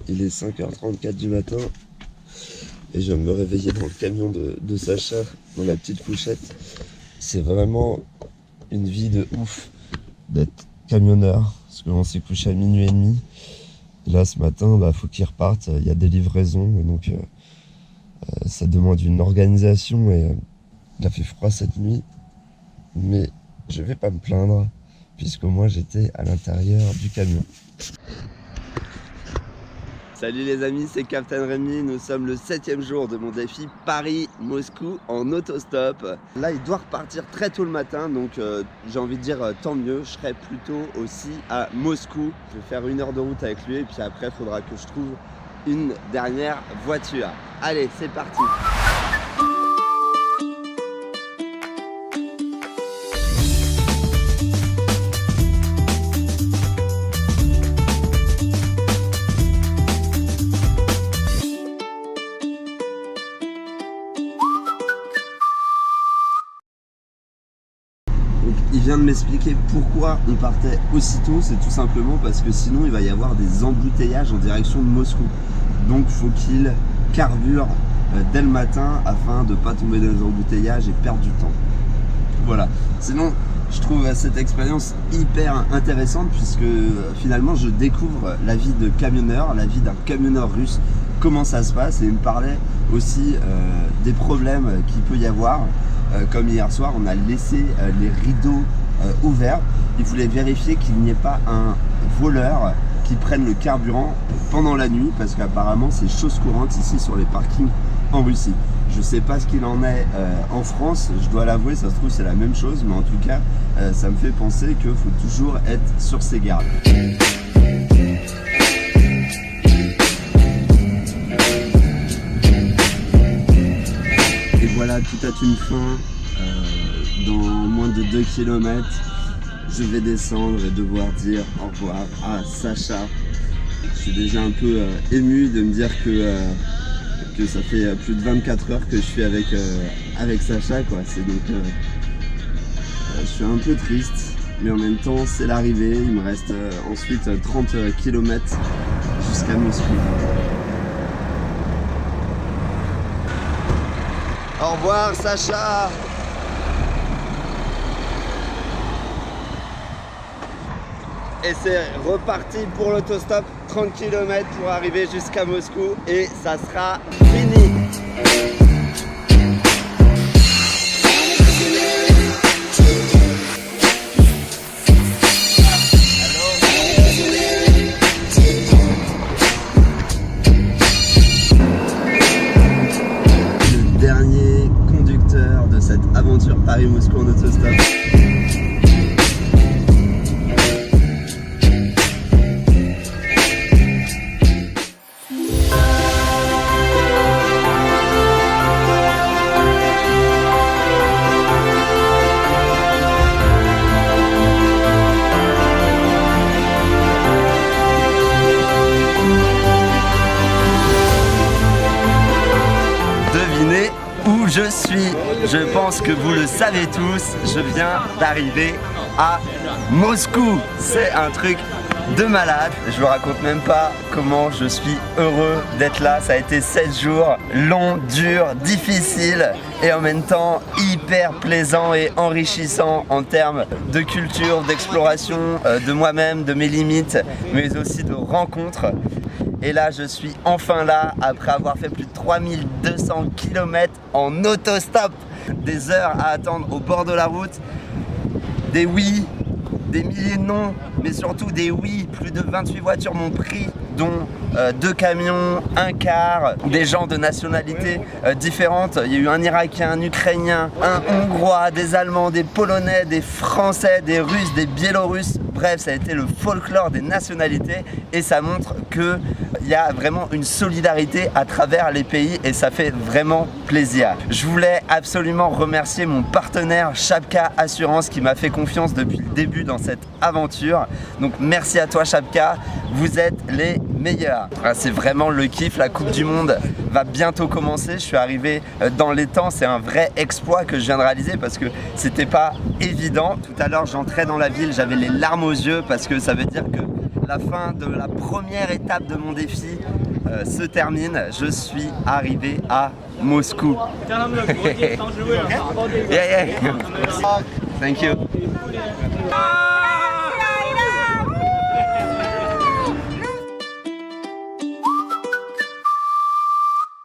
Il est 5h34 du matin et je viens de me réveiller dans le camion de Sacha, dans la petite couchette. C'est vraiment une vie de ouf d'être camionneur, parce qu'on s'est couché à minuit et demi. Et là ce matin, faut qu'il reparte, il y a des livraisons, et donc ça demande une organisation et il a fait froid cette nuit. Mais je vais pas me plaindre, puisque moi j'étais à l'intérieur du camion. Salut les amis, c'est Captain Rémi. Nous sommes le 7e jour de mon défi Paris-Moscou en autostop. Là, il doit repartir très tôt le matin, donc j'ai envie de dire tant mieux. Je serai plutôt aussi à Moscou. Je vais faire 1 heure de route avec lui et puis après, il faudra que je trouve une dernière voiture. Allez, c'est parti. Il vient de m'expliquer pourquoi on partait aussitôt, c'est tout simplement parce que sinon il va y avoir des embouteillages en direction de Moscou. Donc il faut qu'il carbure dès le matin afin de ne pas tomber dans les embouteillages et perdre du temps. Voilà, sinon je trouve cette expérience hyper intéressante puisque finalement je découvre la vie de camionneur, la vie d'un camionneur russe, comment ça se passe, et il me parlait aussi des problèmes qu'il peut y avoir. Comme hier soir, on a laissé les rideaux ouverts. Il voulait vérifier qu'il n'y ait pas un voleur qui prenne le carburant pendant la nuit, parce qu'apparemment c'est chose courante ici sur les parkings en Russie. Je sais pas ce qu'il en est en France, je dois l'avouer, ça se trouve c'est la même chose, mais en tout cas ça me fait penser qu'il faut toujours être sur ses gardes. Et voilà, tout a une fin. Dans moins de 2 km, je vais descendre et devoir dire au revoir à Sacha. Je suis déjà un peu ému de me dire que ça fait plus de 24 heures que je suis avec Sacha, quoi. C'est donc, je suis un peu triste, mais en même temps c'est l'arrivée. Il me reste ensuite 30 km jusqu'à Moscou. Au revoir Sacha. Et c'est reparti pour l'autostop, 30 km pour arriver jusqu'à Moscou et ça sera fini. Le dernier conducteur de cette aventure Paris-Moscou en autostop. Devinez où je suis. Je pense que vous le savez tous, je viens d'arriver à Moscou. C'est un truc de malade. Je vous raconte même pas comment je suis heureux d'être là. Ça a été 7 jours longs, durs, difficiles et en même temps hyper plaisant et enrichissant en termes de culture, d'exploration, de moi-même, de mes limites, mais aussi de rencontres. Et là, je suis enfin là, après avoir fait plus de 3200 km en autostop. Des heures à attendre au bord de la route, des oui, des milliers de non, mais surtout des oui. Plus de 28 voitures m'ont pris, dont 2 camions, un car, des gens de nationalités différentes. Il y a eu un Irakien, un Ukrainien, un Hongrois, des Allemands, des Polonais, des Français, des Russes, des Biélorusses. Bref, ça a été le folklore des nationalités et ça montre qu'il y a vraiment une solidarité à travers les pays et ça fait vraiment plaisir. Je voulais absolument remercier mon partenaire Chapka Assurance qui m'a fait confiance depuis le début dans cette aventure. Donc merci à toi Chapka, vous êtes les meilleurs. C'est vraiment le kiff, la Coupe du Monde va bientôt commencer. Je suis arrivé dans les temps, c'est un vrai exploit que je viens de réaliser parce que c'était pas évident. Tout à l'heure j'entrais dans la ville, j'avais les larmes aux yeux parce que ça veut dire que la fin de la première étape de mon défi se termine. Je suis arrivé à Moscou. Yeah, yeah. Thank you.